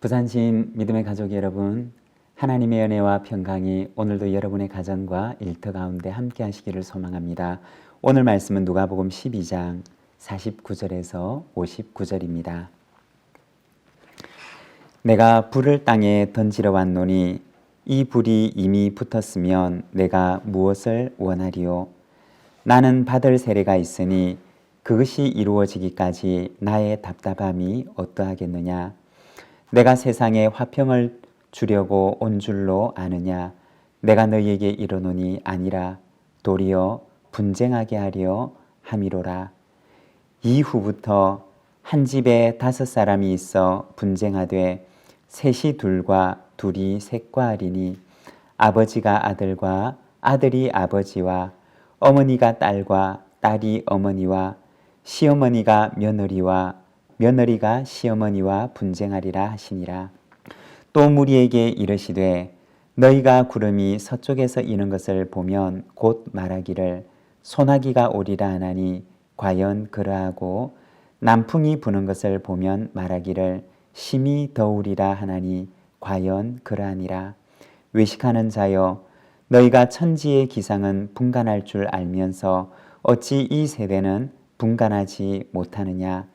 부산시인 믿음의 가족 여러분, 하나님의 은혜와 평강이 오늘도 여러분의 가정과 일터 가운데 함께 하시기를 소망합니다. 오늘 말씀은 누가복음 12장 49절에서 59절입니다. 내가 불을 땅에 던지러 왔노니 이 불이 이미 붙었으면 내가 무엇을 원하리요? 나는 받을 세례가 있으니 그것이 이루어지기까지 나의 답답함이 어떠하겠느냐? 내가 세상에 화평을 주려고 온 줄로 아느냐? 내가 너희에게 이르노니 아니라 도리어 분쟁하게 하려 함이로라. 이후부터 한 집에 5사람이 있어 분쟁하되 셋이 둘과 둘이 셋과 하리니 아버지가 아들과 아들이 아버지와 어머니가 딸과 딸이 어머니와 시어머니가 며느리와 며느리가 시어머니와 분쟁하리라 하시니라. 또 무리에게 이르시되 너희가 구름이 서쪽에서 이는 것을 보면 곧 말하기를 소나기가 오리라 하나니 과연 그러하고 남풍이 부는 것을 보면 말하기를 심히 더우리라 하나니 과연 그러하니라. 외식하는 자여, 너희가 천지의 기상은 분간할 줄 알면서 어찌 이 세대는 분간하지 못하느냐?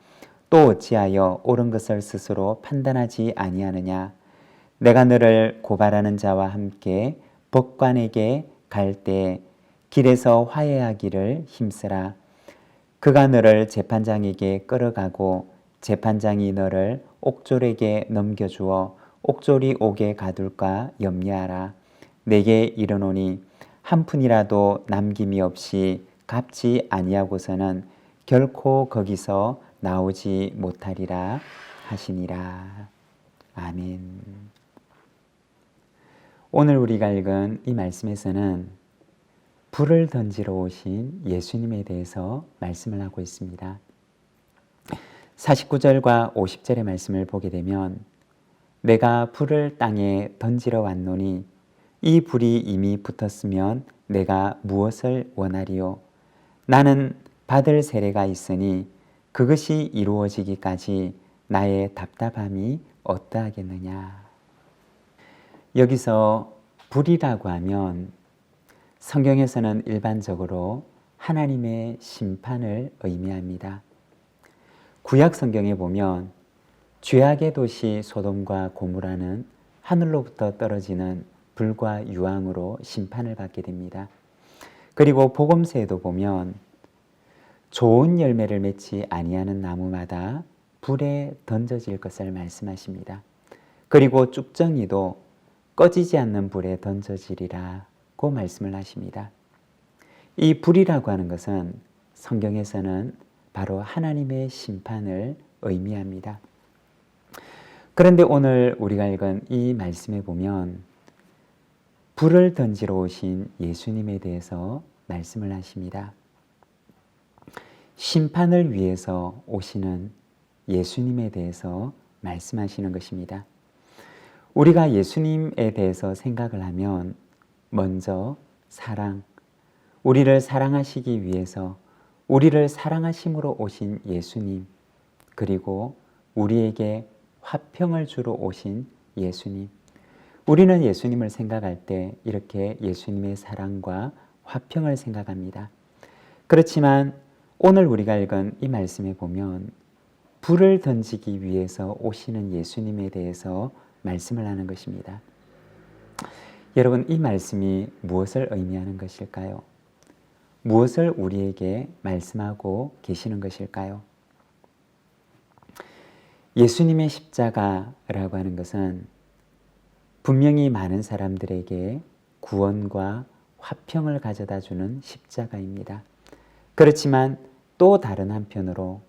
또 어찌하여 옳은 것을 스스로 판단하지 아니하느냐? 내가 너를 고발하는 자와 함께 법관에게 갈 때 길에서 화해하기를 힘쓰라. 그가 너를 재판장에게 끌어가고 재판장이 너를 옥졸에게 넘겨주어 옥졸이 옥에 가둘까 염려하라. 내게 이르노니 한 푼이라도 남김이 없이 갚지 아니하고서는 결코 거기서 나오지 못하리라 하시니라. 아멘. 오늘 우리가 읽은 이 말씀에서는 불을 던지러 오신 예수님에 대해서 말씀을 하고 있습니다. 49절과 50절의 말씀을 보게 되면 내가 불을 땅에 던지러 왔노니 이 불이 이미 붙었으면 내가 무엇을 원하리요? 나는 받을 세례가 있으니 그것이 이루어지기까지 나의 답답함이 어떠하겠느냐? 여기서 불이라고 하면 성경에서는 일반적으로 하나님의 심판을 의미합니다. 구약 성경에 보면 죄악의 도시 소돔과 고모라는 하늘로부터 떨어지는 불과 유황으로 심판을 받게 됩니다. 그리고 복음서에도 보면 좋은 열매를 맺지 아니하는 나무마다 불에 던져질 것을 말씀하십니다. 그리고 쭉정이도 꺼지지 않는 불에 던져지리라고 말씀을 하십니다. 이 불이라고 하는 것은 성경에서는 바로 하나님의 심판을 의미합니다. 그런데 오늘 우리가 읽은 이 말씀에 보면 불을 던지러 오신 예수님에 대해서 말씀을 하십니다. 심판을 위해서 오시는 예수님에 대해서 말씀하시는 것입니다. 우리가 예수님에 대해서 생각을 하면 먼저 사랑, 우리를 사랑하시기 위해서 우리를 사랑하심으로 오신 예수님, 그리고 우리에게 화평을 주러 오신 예수님. 우리는 예수님을 생각할 때 이렇게 예수님의 사랑과 화평을 생각합니다. 그렇지만 오늘 우리가 읽은 이 말씀에 보면 불을 던지기 위해서 오시는 예수님에 대해서 말씀을 하는 것입니다. 여러분, 이 말씀이 무엇을 의미하는 것일까요? 무엇을 우리에게 말씀하고 계시는 것일까요? 예수님의 십자가라고 하는 것은 분명히 많은 사람들에게 구원과 화평을 가져다주는 십자가입니다. 그렇지만 또 다른 한편으로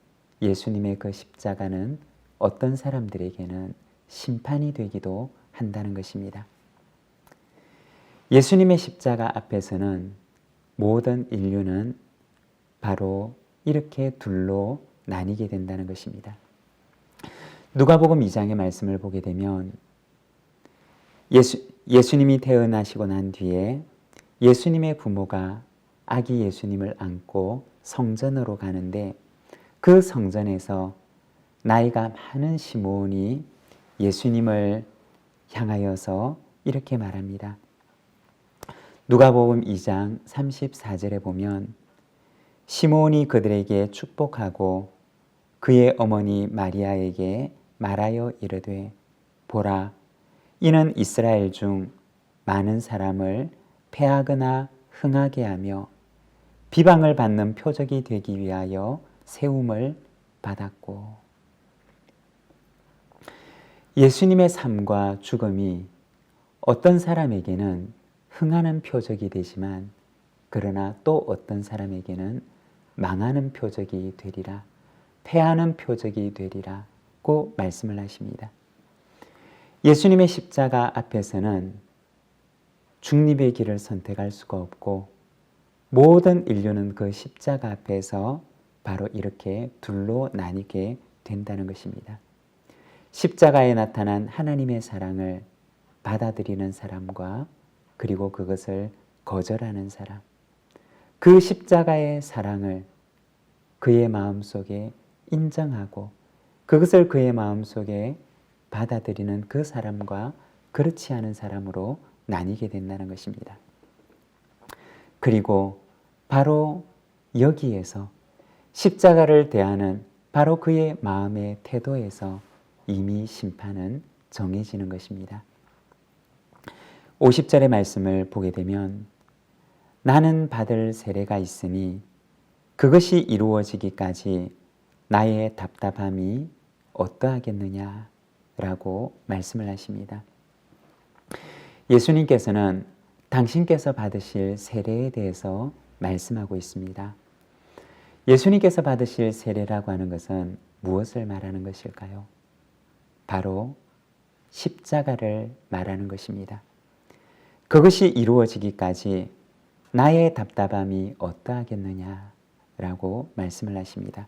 예수님의 그 십자가는 어떤 사람들에게는 심판이 되기도 한다는 것입니다. 예수님의 십자가 앞에서는 모든 인류는 바로 이렇게 둘로 나뉘게 된다는 것입니다. 누가복음 2장의 말씀을 보게 되면 예수님이 태어나시고 난 뒤에 예수님의 부모가 아기 예수님을 안고 성전으로 가는데 그 성전에서 나이가 많은 시므온이 예수님을 향하여서 이렇게 말합니다. 누가복음 2장 34절에 보면 시몬이 그들에게 축복하고 그의 어머니 마리아에게 말하여 이르되 보라, 이는 이스라엘 중 많은 사람을 패하거나 흥하게 하며 비방을 받는 표적이 되기 위하여 세움을 받았고. 예수님의 삶과 죽음이 어떤 사람에게는 흥하는 표적이 되지만 그러나 또 어떤 사람에게는 망하는 표적이 되리라, 패하는 표적이 되리라고 말씀을 하십니다. 예수님의 십자가 앞에서는 중립의 길을 선택할 수가 없고 모든 인류는 그 십자가 앞에서 바로 이렇게 둘로 나뉘게 된다는 것입니다. 십자가에 나타난 하나님의 사랑을 받아들이는 사람과 그리고 그것을 거절하는 사람, 그 십자가의 사랑을 그의 마음속에 인정하고 그것을 그의 마음속에 받아들이는 그 사람과 그렇지 않은 사람으로 나뉘게 된다는 것입니다. 그리고 바로 여기에서 십자가를 대하는 바로 그의 마음의 태도에서 이미 심판은 정해지는 것입니다. 50절의 말씀을 보게 되면 나는 받을 세례가 있으니 그것이 이루어지기까지 나의 답답함이 어떠하겠느냐 라고 말씀을 하십니다. 예수님께서는 당신께서 받으실 세례에 대해서 말씀하고 있습니다. 예수님께서 받으실 세례라고 하는 것은 무엇을 말하는 것일까요? 바로 십자가를 말하는 것입니다. 그것이 이루어지기까지 나의 답답함이 어떠하겠느냐라고 말씀을 하십니다.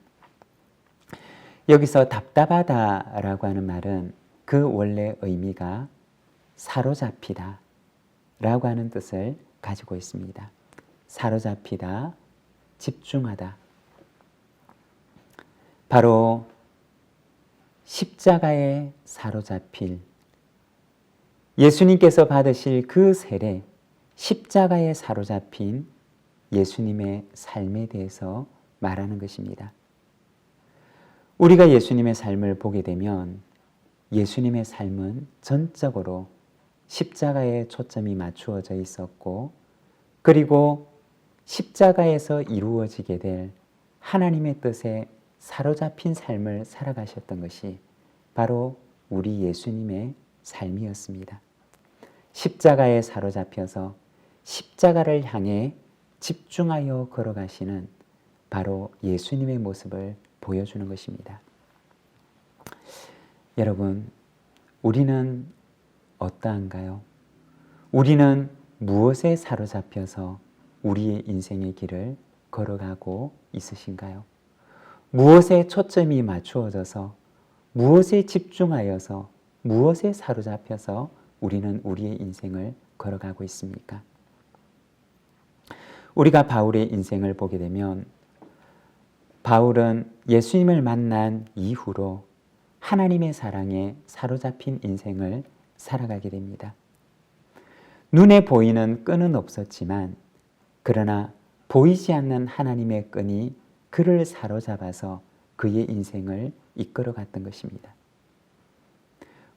여기서 답답하다라고 하는 말은 그 원래 의미가 사로잡히다 라고 하는 뜻을 가지고 있습니다. 사로잡히다, 집중하다. 바로 십자가에 사로잡힐 예수님께서 받으실 그 세례, 십자가에 사로잡힌 예수님의 삶에 대해서 말하는 것입니다. 우리가 예수님의 삶을 보게 되면 예수님의 삶은 전적으로 십자가에 초점이 맞추어져 있었고 그리고 십자가에서 이루어지게 될 하나님의 뜻에 사로잡힌 삶을 살아가셨던 것이 바로 우리 예수님의 삶이었습니다. 십자가에 사로잡혀서 십자가를 향해 집중하여 걸어가시는 바로 예수님의 모습을 보여주는 것입니다. 여러분, 우리는 어떠한가요? 우리는 무엇에 사로잡혀서 우리의 인생의 길을 걸어가고 있으신가요? 무엇에 초점이 맞추어져서 무엇에 집중하여서 무엇에 사로잡혀서 우리는 우리의 인생을 걸어가고 있습니까? 우리가 바울의 인생을 보게 되면 바울은 예수님을 만난 이후로 하나님의 사랑에 사로잡힌 인생을 살아가게 됩니다. 눈에 보이는 끈은 없었지만 그러나 보이지 않는 하나님의 끈이 그를 사로잡아서 그의 인생을 이끌어갔던 것입니다.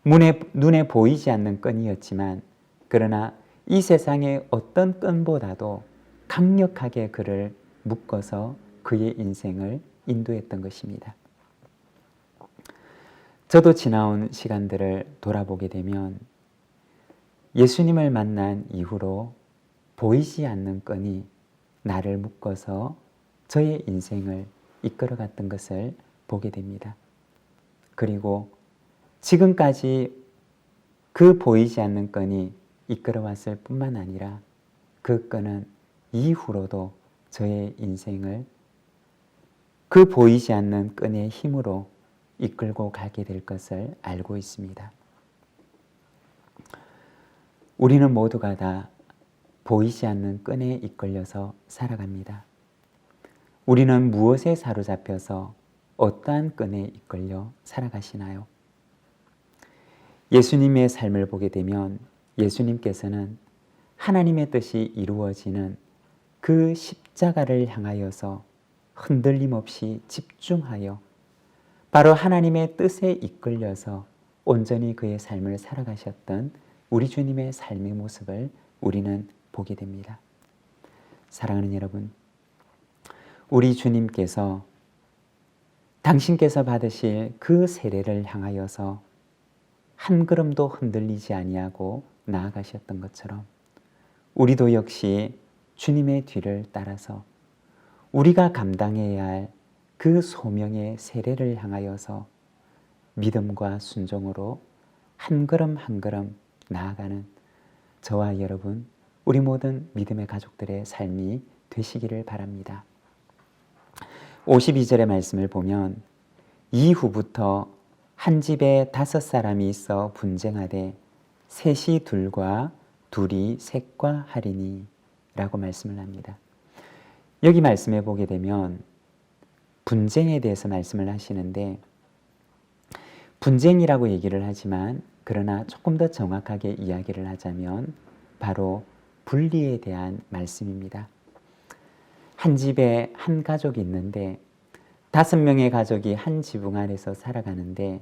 눈에 보이지 않는 끈이었지만 그러나 이 세상의 어떤 끈보다도 강력하게 그를 묶어서 그의 인생을 인도했던 것입니다. 저도 지나온 시간들을 돌아보게 되면 예수님을 만난 이후로 보이지 않는 끈이 나를 묶어서 저의 인생을 이끌어갔던 것을 보게 됩니다. 그리고 지금까지 그 보이지 않는 끈이 이끌어왔을 뿐만 아니라 그 끈은 이후로도 저의 인생을 그 보이지 않는 끈의 힘으로 이끌고 가게 될 것을 알고 있습니다. 우리는 모두가 다 보이지 않는 끈에 이끌려서 살아갑니다. 우리는 무엇에 사로잡혀서 어떠한 끈에 이끌려 살아가시나요? 예수님의 삶을 보게 되면 예수님께서는 하나님의 뜻이 이루어지는 그 십자가를 향하여서 흔들림 없이 집중하여 바로 하나님의 뜻에 이끌려서 온전히 그의 삶을 살아가셨던 우리 주님의 삶의 모습을 우리는 보게 됩니다. 사랑하는 여러분, 우리 주님께서 당신께서 받으실 그 세례를 향하여서 한 걸음도 흔들리지 아니하고 나아가셨던 것처럼 우리도 역시 주님의 뒤를 따라서 우리가 감당해야 할 그 소명의 세례를 향하여서 믿음과 순종으로 한 걸음 한 걸음 나아가는 저와 여러분, 우리 모든 믿음의 가족들의 삶이 되시기를 바랍니다. 52절의 말씀을 보면 이후부터 한 집에 5사람이 있어 분쟁하되 셋이 둘과 둘이 셋과 하리니 라고 말씀을 합니다. 여기 말씀해 보게 되면 분쟁에 대해서 말씀을 하시는데 분쟁이라고 얘기를 하지만 그러나 조금 더 정확하게 이야기를 하자면 바로 분리에 대한 말씀입니다. 한 집에 한 가족이 있는데 5명의 가족이 한 지붕 아래서 살아가는데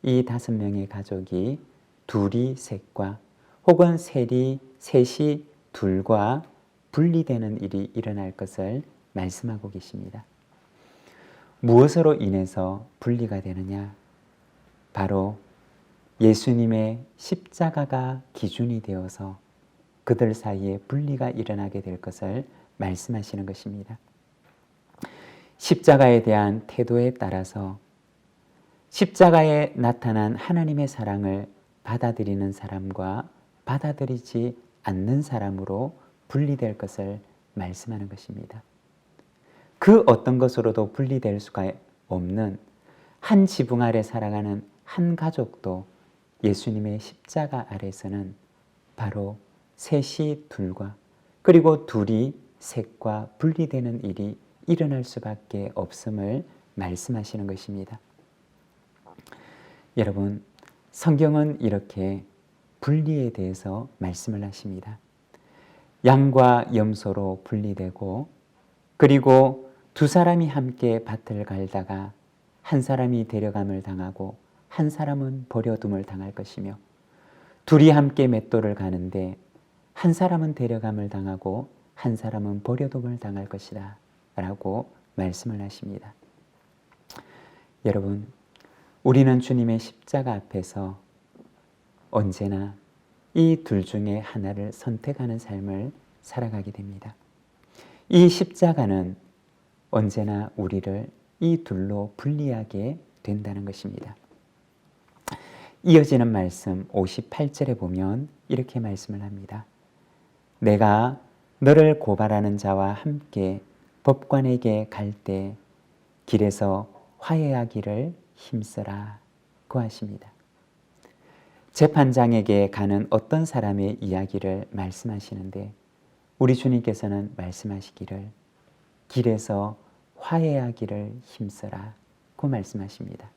이 5명의 가족이 둘이 셋과 혹은 셋이 둘과 분리되는 일이 일어날 것을 말씀하고 계십니다. 무엇으로 인해서 분리가 되느냐? 바로 예수님의 십자가가 기준이 되어서 그들 사이에 분리가 일어나게 될 것을 말씀하시는 것입니다. 십자가에 대한 태도에 따라서 십자가에 나타난 하나님의 사랑을 받아들이는 사람과 받아들이지 않는 사람으로 분리될 것을 말씀하는 것입니다. 그 어떤 것으로도 분리될 수가 없는 한 지붕 아래 살아가는 한 가족도 예수님의 십자가 아래서는 바로 셋이 둘과 그리고 둘이 셋과 분리되는 일이 일어날 수밖에 없음을 말씀하시는 것입니다. 여러분, 성경은 이렇게 분리에 대해서 말씀을 하십니다. 양과 염소로 분리되고 그리고 2사람이 함께 밭을 갈다가 한 사람이 데려감을 당하고 한 사람은 버려둠을 당할 것이며 둘이 함께 맷돌을 가는데 한 사람은 데려감을 당하고 한 사람은 버려둠을 당할 것이다 라고 말씀을 하십니다. 여러분, 우리는 주님의 십자가 앞에서 언제나 이 둘 중에 하나를 선택하는 삶을 살아가게 됩니다. 이 십자가는 언제나 우리를 이 둘로 분리하게 된다는 것입니다. 이어지는 말씀 58절에 보면 이렇게 말씀을 합니다. 내가 너를 고발하는 자와 함께 법관에게 갈 때 길에서 화해하기를 힘쓰라고 하십니다. 재판장에게 가는 어떤 사람의 이야기를 말씀하시는데 우리 주님께서는 말씀하시기를 길에서 화해하기를 힘쓰라고 말씀하십니다.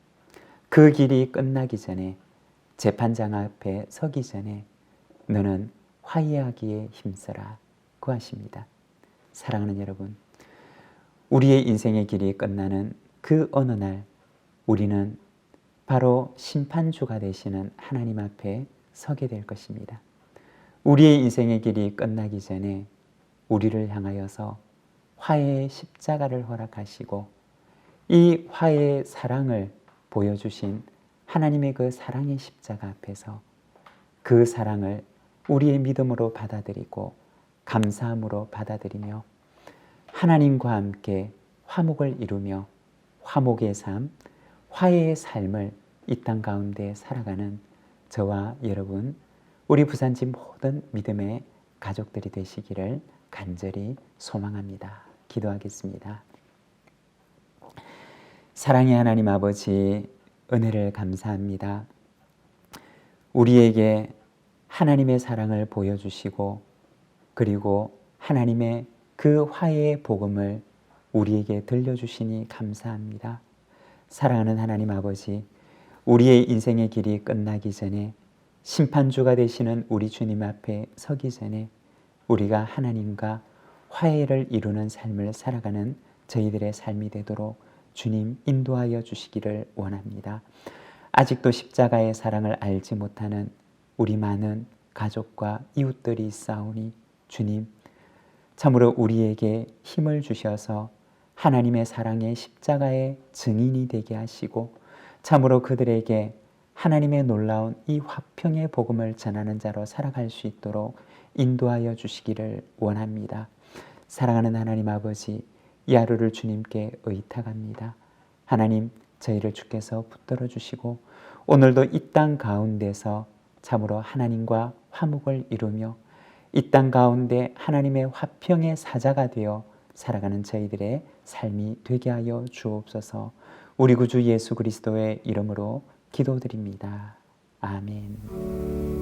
그 길이 끝나기 전에 재판장 앞에 서기 전에 너는 화해하기에 힘쓰라고 하십니다. 사랑하는 여러분, 우리의 인생의 길이 끝나는 그 어느 날 우리는 바로 심판주가 되시는 하나님 앞에 서게 될 것입니다. 우리의 인생의 길이 끝나기 전에 우리를 향하여서 화해의 십자가를 허락하시고 이 화해의 사랑을 보여주신 하나님의 그 사랑의 십자가 앞에서 그 사랑을 우리의 믿음으로 받아들이고 감사함으로 받아들이며 하나님과 함께 화목을 이루며 화목의 삶, 화해의 삶을 이 땅 가운데 살아가는 저와 여러분, 우리 부산집 모든 믿음의 가족들이 되시기를 간절히 소망합니다. 기도하겠습니다. 사랑의 하나님 아버지, 은혜를 감사합니다. 우리에게 하나님의 사랑을 보여주시고 그리고 하나님의 그 화해의 복음을 우리에게 들려주시니 감사합니다. 사랑하는 하나님 아버지, 우리의 인생의 길이 끝나기 전에 심판주가 되시는 우리 주님 앞에 서기 전에 우리가 하나님과 화해를 이루는 삶을 살아가는 저희들의 삶이 되도록 주님 인도하여 주시기를 원합니다. 아직도 십자가의 사랑을 알지 못하는 우리 많은 가족과 이웃들이 있사오니 주님 참으로 우리에게 힘을 주셔서 하나님의 사랑의 십자가의 증인이 되게 하시고 참으로 그들에게 하나님의 놀라운 이 화평의 복음을 전하는 자로 살아갈 수 있도록 인도하여 주시기를 원합니다. 사랑하는 하나님 아버지, 이 하루를 주님께 의탁합니다. 하나님, 저희를 주께서 붙들어 주시고 오늘도 이 땅 가운데서 참으로 하나님과 화목을 이루며 이 땅 가운데 하나님의 화평의 사자가 되어 살아가는 저희들의 삶이 되게 하여 주옵소서. 우리 구주 예수 그리스도의 이름으로 기도드립니다. 아멘.